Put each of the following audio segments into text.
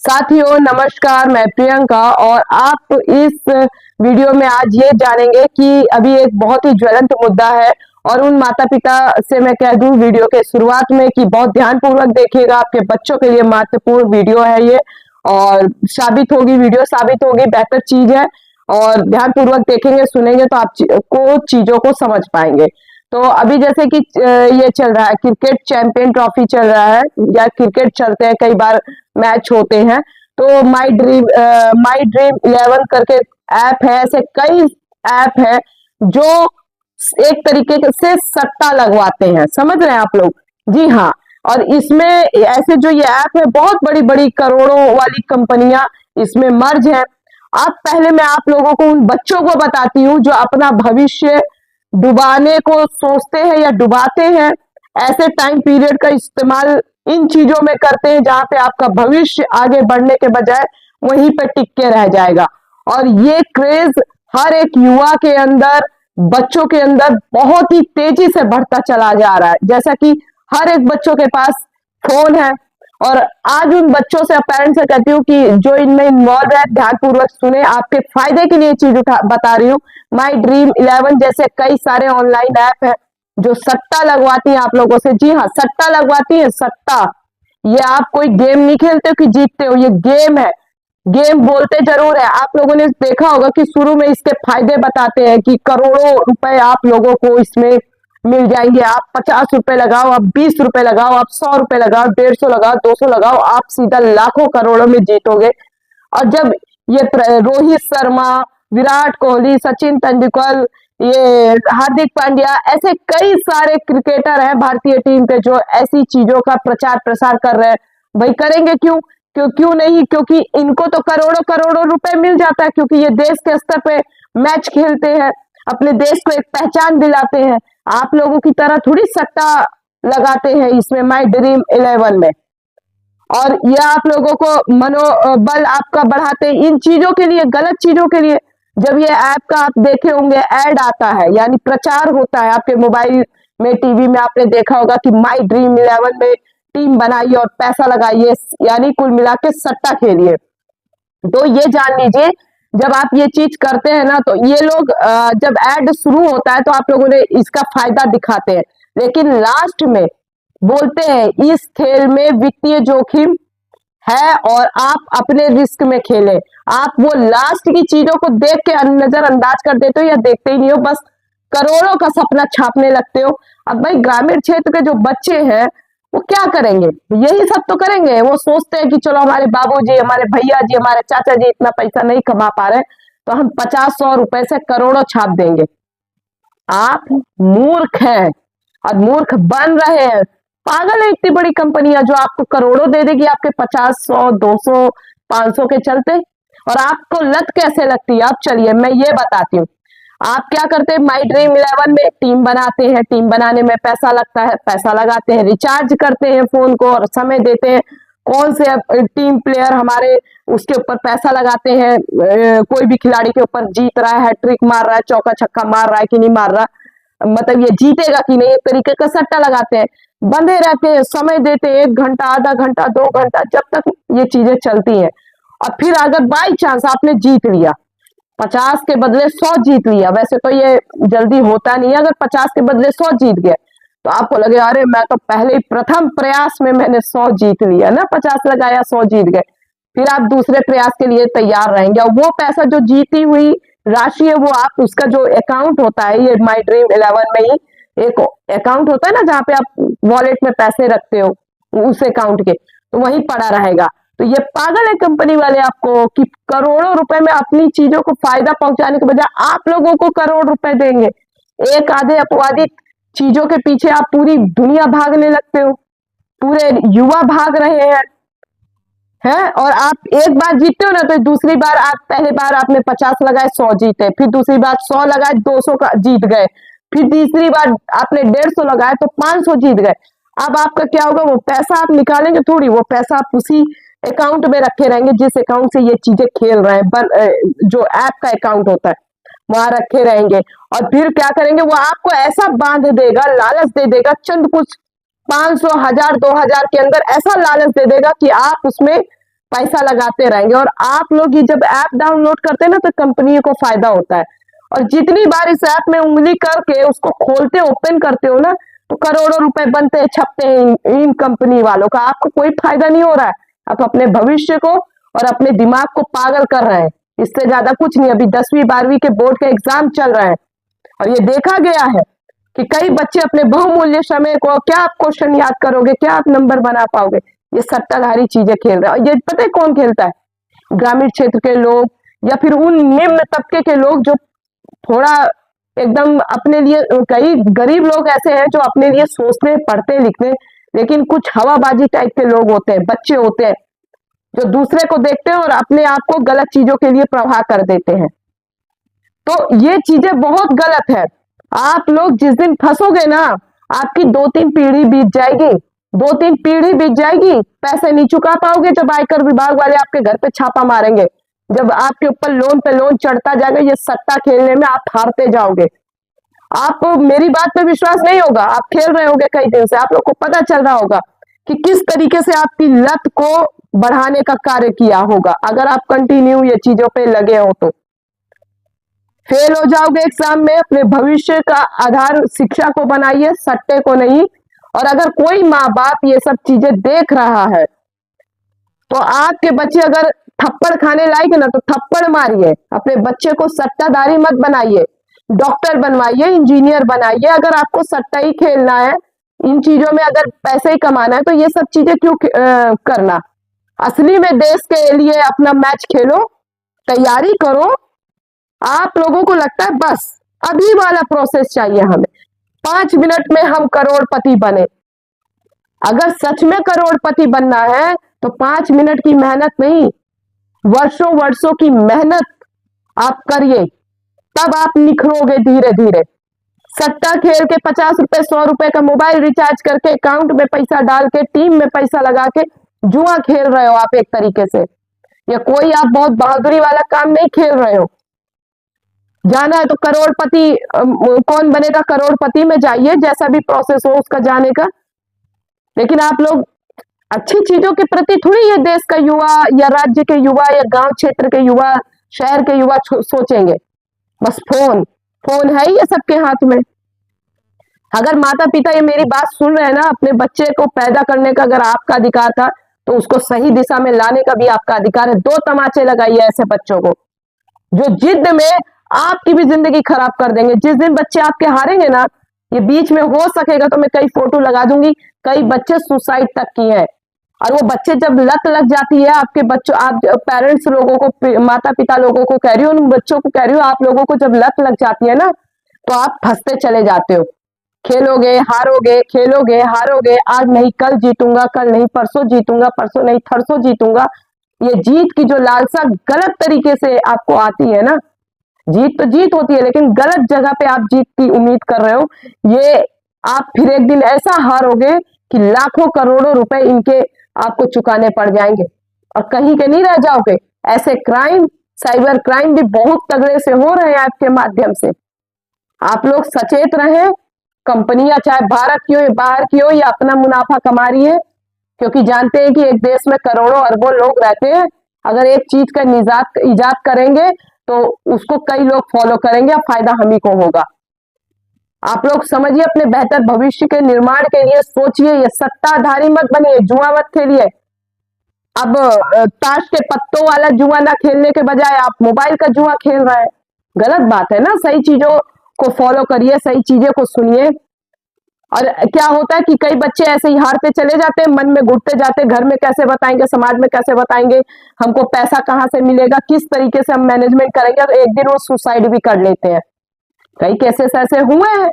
साथियों नमस्कार, मैं प्रियंका और आप इस वीडियो में आज ये जानेंगे कि अभी एक बहुत ही ज्वलंत मुद्दा है और उन माता पिता से मैं कह दूं वीडियो के शुरुआत में कि बहुत ध्यानपूर्वक देखिएगा, आपके बच्चों के लिए महत्वपूर्ण वीडियो है ये और वीडियो साबित होगी, बेहतर चीज है और ध्यानपूर्वक देखेंगे सुनेंगे तो आप को चीजों को समझ पाएंगे। तो अभी जैसे कि ये चल रहा है, क्रिकेट चैंपियन ट्रॉफी चल रहा है या क्रिकेट चलते हैं, कई बार मैच होते हैं। तो माई ड्रीम 11 करके ऐप है, ऐसे कई ऐप है जो एक तरीके से सट्टा लगवाते हैं, समझ रहे हैं आप लोग? जी हाँ। और इसमें ऐसे जो ये ऐप है, बहुत बड़ी बड़ी करोड़ों वाली कंपनियां इसमें मर्ज है। अब पहले मैं आप लोगों को उन बच्चों को बताती हूँ जो अपना भविष्य डुबाने को सोचते हैं या डुबाते हैं, ऐसे टाइम पीरियड का इस्तेमाल इन चीजों में करते हैं जहां पे आपका भविष्य आगे बढ़ने के बजाय वहीं पे टिक के रह जाएगा। और ये क्रेज हर एक युवा के अंदर, बच्चों के अंदर बहुत ही तेजी से बढ़ता चला जा रहा है। जैसा कि हर एक बच्चों के पास फोन है और आज उन बच्चों से, पेरेंट्स से कहती हूँ कि जो इनमें इन्वॉल्व है ध्यानपूर्वक सुने, आपके फायदे के लिए चीज बता रही हूँ। माई ड्रीम 11 जैसे कई सारे ऑनलाइन ऐप है जो सट्टा लगवाती है आप लोगों से। जी हाँ, सट्टा लगवाती है, सट्टा। ये आप कोई गेम नहीं खेलते हो कि जीतते हो, ये गेम है। गेम बोलते जरूर है, आप लोगों ने देखा होगा कि शुरू में इसके फायदे बताते हैं कि करोड़ों रुपए आप लोगों को इसमें मिल जाएंगे। आप 50 रुपए लगाओ, आप 20 रुपए लगाओ, आप 100 रुपए लगाओ, 150 लगाओ, 200 लगाओ, आप सीधा लाखों करोड़ों में जीतोगे। और जब ये रोहित शर्मा, विराट कोहली, सचिन तेंदुलकर, ये हार्दिक पांड्या, ऐसे कई सारे क्रिकेटर हैं भारतीय टीम के जो ऐसी चीजों का प्रचार प्रसार कर रहे हैं। भाई करेंगे क्यों? क्यों नहीं? क्योंकि इनको तो करोड़ों करोड़ों रुपए मिल जाता है, क्योंकि ये देश के स्तर पे मैच खेलते हैं, अपने देश को एक पहचान दिलाते हैं। आप लोगों की तरह थोड़ी सट्टा लगाते हैं इसमें माई ड्रीम 11 में। और ये आप लोगों को मनोबल आपका बढ़ाते हैं इन चीजों के लिए, गलत चीजों के लिए। जब ये ऐप का आप देखे होंगे, ऐड आता है यानी प्रचार होता है आपके मोबाइल में, टीवी में, आपने देखा होगा कि माई ड्रीम 11 में टीम बनाइए और पैसा लगाइए, यानी कुल मिला के सट्टा खेलिए। तो ये जान लीजिए, जब आप ये चीज करते हैं ना, तो ये लोग जब ऐड शुरू होता है तो आप लोगों ने इसका फायदा दिखाते हैं, लेकिन लास्ट में बोलते हैं इस खेल में वित्तीय जोखिम है और आप अपने रिस्क में खेलें। आप वो लास्ट की चीजों को देख के नजरअंदाज कर देते हो या देखते ही नहीं हो, बस करोड़ों का सपना छापने लगते हो। अब भाई ग्रामीण क्षेत्र के जो बच्चे हैं वो क्या करेंगे? यही सब तो करेंगे। वो सोचते हैं कि चलो हमारे बाबूजी, हमारे भैया जी, हमारे चाचा जी इतना पैसा नहीं कमा पा रहे, तो हम 50-100 रुपए से करोड़ों छाप देंगे। आप मूर्ख हैं और मूर्ख बन रहे हैं। पागल है इतनी बड़ी कंपनियां जो आपको करोड़ों दे देगी आपके 50, 100, 200, 500 के चलते। और आपको लत कैसे लगती है? आप चलिए मैं ये बताती हूँ। आप क्या करते हैं, माई ड्रीम 11 में टीम बनाते हैं, टीम बनाने में पैसा लगता है, पैसा लगाते हैं, रिचार्ज करते हैं फोन को और समय देते हैं। कौन से टीम प्लेयर हमारे, उसके ऊपर पैसा लगाते हैं, कोई भी खिलाड़ी के ऊपर जीत रहा है, हैट्रिक मार रहा है, चौका छक्का मार रहा है कि नहीं मार रहा, मतलब ये जीतेगा कि नहीं, एक तरीके का सट्टा लगाते हैं। बंधे रहते हैं, समय देते हैं, 1 घंटा, आधा घंटा, 2 घंटा, जब तक ये चीजें चलती हैं। और फिर अगर बाई चांस आपने जीत लिया, 50 के बदले 100 जीत लिया, वैसे तो ये जल्दी होता नहीं है, अगर 50 के बदले 100 जीत गए तो आपको लगे अरे मैं तो पहले ही प्रथम प्रयास में मैंने 100 जीत लिया ना, 50 लगाया 100 जीत गए। फिर आप दूसरे प्रयास के लिए तैयार रहेंगे और वो पैसा जो जीती हुई राशि है वो आप, उसका जो अकाउंट होता है, ये माई ड्रीम 11 में ही एक अकाउंट होता है ना जहाँ पे आप वॉलेट में पैसे रखते हो, उस अकाउंट के, तो वहीं पड़ा रहेगा। तो ये पागल है कंपनी वाले आपको कि करोड़ों रुपए में अपनी चीजों को फायदा पहुंचाने के बजाय आप लोगों को करोड़ रुपए देंगे। एक आधे अपवादित चीजों के पीछे आप पूरी दुनिया भागने लगते हो, पूरे युवा भाग रहे हैं। और आप एक बार जीतते हो ना, तो दूसरी बार आप, पहले बार आपने 50 लगाए 100 जीते, फिर दूसरी बार 100 लगाए 200 का जीत गए, फिर तीसरी बार आपने 150 लगाए तो 500 जीत गए। अब आपका क्या होगा, वो पैसा आप निकालेंगे थोड़ी, वो पैसा आप उसी अकाउंट में रखे रहेंगे जिस अकाउंट से ये चीजें खेल रहे हैं, जो ऐप का अकाउंट होता है वहां रखे रहेंगे। और फिर क्या करेंगे, वो आपको ऐसा बांध देगा, लालच दे देगा, चंद कुछ 500, 1000, 2000 के अंदर ऐसा लालच दे देगा कि आप उसमें पैसा लगाते रहेंगे। और आप लोग ये जब ऐप डाउनलोड करते हैं ना तो कंपनी को फायदा होता है। और जितनी बार इस ऐप में उंगली करके उसको खोलते ओपन करते हो ना तो करोड़ों रुपए बनते छपते हैं इन कंपनी वालों का। आपको कोई फायदा नहीं हो रहा है, आप अपने भविष्य को और अपने दिमाग को पागल कर रहे हैं, इससे ज्यादा कुछ नहीं। अभी 10वीं 12वीं के बोर्ड के एग्जाम चल रहे हैं और ये देखा गया है कि कई बच्चे अपने बहुमूल्य समय को, क्या आप क्वेश्चन याद करोगे, क्या आप नंबर बना पाओगे, ये सट्टाधारी चीजें खेल रहे हैं। और ये पता है कौन खेलता है? ग्रामीण क्षेत्र के लोग या फिर उन निम्न तबके के लोग जो थोड़ा एकदम अपने लिए, कई गरीब लोग ऐसे हैं जो अपने लिए सोचते पढ़ते लिखते, लेकिन कुछ हवाबाजी टाइप के लोग होते हैं, बच्चे होते हैं जो दूसरे को देखते हैं और अपने आप को गलत चीजों के लिए प्रवाह कर देते हैं। तो ये चीजें बहुत गलत है। आप लोग जिस दिन फंसोगे ना, आपकी 2-3 पीढ़ी बीत जाएगी, 2-3 पीढ़ी बीत जाएगी, पैसे नहीं चुका पाओगे। जब आयकर विभाग वाले आपके घर पे छापा मारेंगे, जब आपके ऊपर लोन पे लोन चढ़ता जाएगा, ये सट्टा खेलने में आप हारते जाओगे। आप मेरी बात पे विश्वास नहीं होगा, आप खेल रहे होगे कई दिन से, आप लोग को पता चल रहा होगा कि किस तरीके से आपकी लत को बढ़ाने का कार्य किया होगा। अगर आप कंटिन्यू ये चीजों पे लगे हो तो फेल हो जाओगे एग्जाम में। अपने भविष्य का आधार शिक्षा को बनाइए, सट्टे को नहीं। और अगर कोई माँ बाप ये सब चीजें देख रहा है तो आपके बच्चे अगर थप्पड़ खाने लायक है ना तो थप्पड़ मारिए, अपने बच्चे को सट्टाधारी मत बनाइए, डॉक्टर बनवाइए, इंजीनियर बनाइए। अगर आपको सट्टा ही खेलना है, इन चीजों में अगर पैसे ही कमाना है तो ये सब चीजें क्यों करना। असली में देश के लिए अपना मैच खेलो, तैयारी करो। आप लोगों को लगता है बस अभी वाला प्रोसेस चाहिए हमें, 5 मिनट में हम करोड़पति बने। अगर सच में करोड़पति बनना है तो 5 मिनट की मेहनत नहीं, वर्षों वर्षों की मेहनत आप करिए, तब आप निखरोगे धीरे धीरे। सट्टा खेल के 50 रुपए 100 रुपए का मोबाइल रिचार्ज करके अकाउंट में पैसा डाल के टीम में पैसा लगा के जुआ खेल रहे हो आप एक तरीके से, या कोई आप बहुत बहादुरी वाला काम नहीं खेल रहे हो। जाना है तो करोड़पति कौन बनेगा करोड़पति में जाइए, जैसा भी प्रोसेस हो उसका जाने का। लेकिन आप लोग अच्छी चीजों के प्रति थोड़ी ये देश का युवा या राज्य के युवा या गांव क्षेत्र के युवा, शहर के युवा सोचेंगे। बस फोन फोन है ही ये सबके हाथ में। अगर माता पिता ये मेरी बात सुन रहे हैं ना, अपने बच्चे को पैदा करने का अगर आपका अधिकार था तो उसको सही दिशा में लाने का भी आपका अधिकार है। 2 तमाचे लगाइए ऐसे बच्चों को जो जिद में आपकी भी जिंदगी खराब कर देंगे। जिस दिन बच्चे आपके हारेंगे ना, ये बीच में हो सकेगा तो मैं कई फोटो लगा दूंगी, कई बच्चे सुसाइड तक किए हैं। और वो बच्चे जब लत लग जाती है आपके बच्चों, आप पेरेंट्स लोगों को, माता पिता लोगों को कह रही हूँ, उन बच्चों को कह रही हूँ, आप लोगों को जब लत लग जाती है ना तो आप फंसते चले जाते हो। खेलोगे हारोगे, खेलोगे हारोगे, आज नहीं कल जीतूंगा, कल नहीं परसों जीतूंगा, परसों नहीं थरसों जीतूंगा। ये जीत की जो लालसा गलत तरीके से आपको आती है ना, जीत तो जीत होती है लेकिन गलत जगह पे आप जीत की उम्मीद कर रहे हो, ये आप फिर एक दिन ऐसा हारोगे कि लाखों करोड़ों रुपए इनके आपको चुकाने पड़ जाएंगे और कहीं के नहीं रह जाओगे। ऐसे क्राइम, साइबर क्राइम भी बहुत तगड़े से हो रहे हैं आपके माध्यम से। आप लोग सचेत रहें। कंपनियां चाहे भारत की हो या बाहर की हो, या अपना मुनाफा कमा रही है, क्योंकि जानते हैं कि एक देश में करोड़ों अरबों लोग रहते हैं। अगर एक चीज का इजाद करेंगे तो उसको कई लोग फॉलो करेंगे और फायदा हम ही को होगा। आप लोग समझिए, अपने बेहतर भविष्य के निर्माण के लिए सोचिए। ये सट्टाधारी मत बनिए, जुआ मत खेलिए। अब ताश के पत्तों वाला जुआ ना खेलने के बजाय आप मोबाइल का जुआ खेल रहे हैं, गलत बात है ना। सही चीजों को फॉलो करिए, सही चीजें को सुनिए। और क्या होता है कि कई बच्चे ऐसे ही हारते चले जाते हैं, मन में घुटते जाते हैं, घर में कैसे बताएंगे, समाज में कैसे बताएंगे, हमको पैसा कहाँ से मिलेगा, किस तरीके से हम मैनेजमेंट करेंगे, तो एक दिन वो सुसाइड भी कर लेते हैं। कई केसेस ऐसे हुए हैं।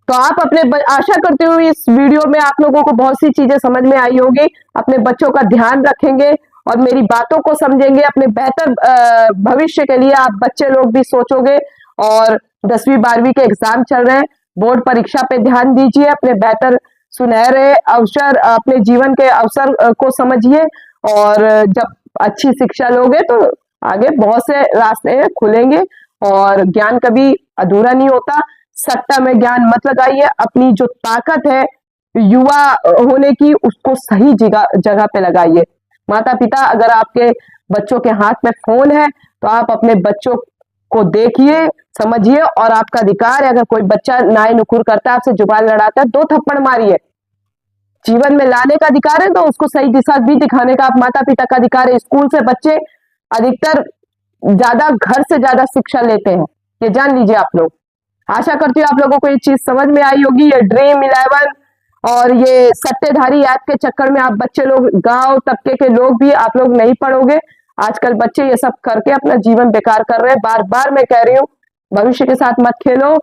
तो आप अपने, आशा करती हूँ इस वीडियो में आप लोगों को बहुत सी चीजें समझ में आई होगी। अपने बच्चों का ध्यान रखेंगे और मेरी बातों को समझेंगे। अपने बेहतर भविष्य के लिए आप बच्चे लोग भी सोचोगे। और 10वीं 12वीं के एग्जाम चल रहे हैं, बोर्ड परीक्षा पे ध्यान दीजिए। अपने बेहतर सुनहरे अवसर, अपने जीवन के अवसर को समझिए। और जब अच्छी शिक्षा लोगे तो आगे बहुत से रास्ते खुलेंगे और ज्ञान कभी अधूरा नहीं होता। सट्टा में ज्ञान मत लगाइए। अपनी जो ताकत है युवा होने की, उसको सही जगह पे लगाइए। माता पिता, अगर आपके बच्चों के हाथ में फोन है तो आप अपने बच्चों को देखिए, समझिए, और आपका अधिकार है, अगर कोई बच्चा नाए नुकुर करता है, आपसे जुबान लड़ाता है, 2 थप्पड़ मारिए। जीवन में लाने का अधिकार है तो उसको सही दिशा भी दिखाने का आप माता पिता का अधिकार है। स्कूल से बच्चे अधिकतर ज्यादा घर से ज्यादा शिक्षा लेते हैं, ये जान लीजिए आप लोग। आशा करती हूँ आप लोगों को ये चीज समझ में आई होगी। ये ड्रीम11 और ये सट्टेधारी ऐप के चक्कर में आप बच्चे लोग, गांव तबके के लोग भी आप लोग नहीं पढ़ोगे। आजकल बच्चे ये सब करके अपना जीवन बेकार कर रहे हैं। बार बार मैं कह रही हूँ, भविष्य के साथ मत खेलो।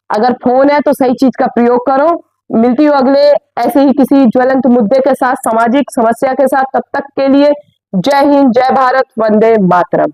अगर फोन है तो सही चीज का प्रयोग करो। मिलती हूँ अगले ऐसे ही किसी ज्वलंत मुद्दे के साथ, सामाजिक समस्या के साथ। तब तक के लिए जय हिंद, जय भारत, वंदे मातरम।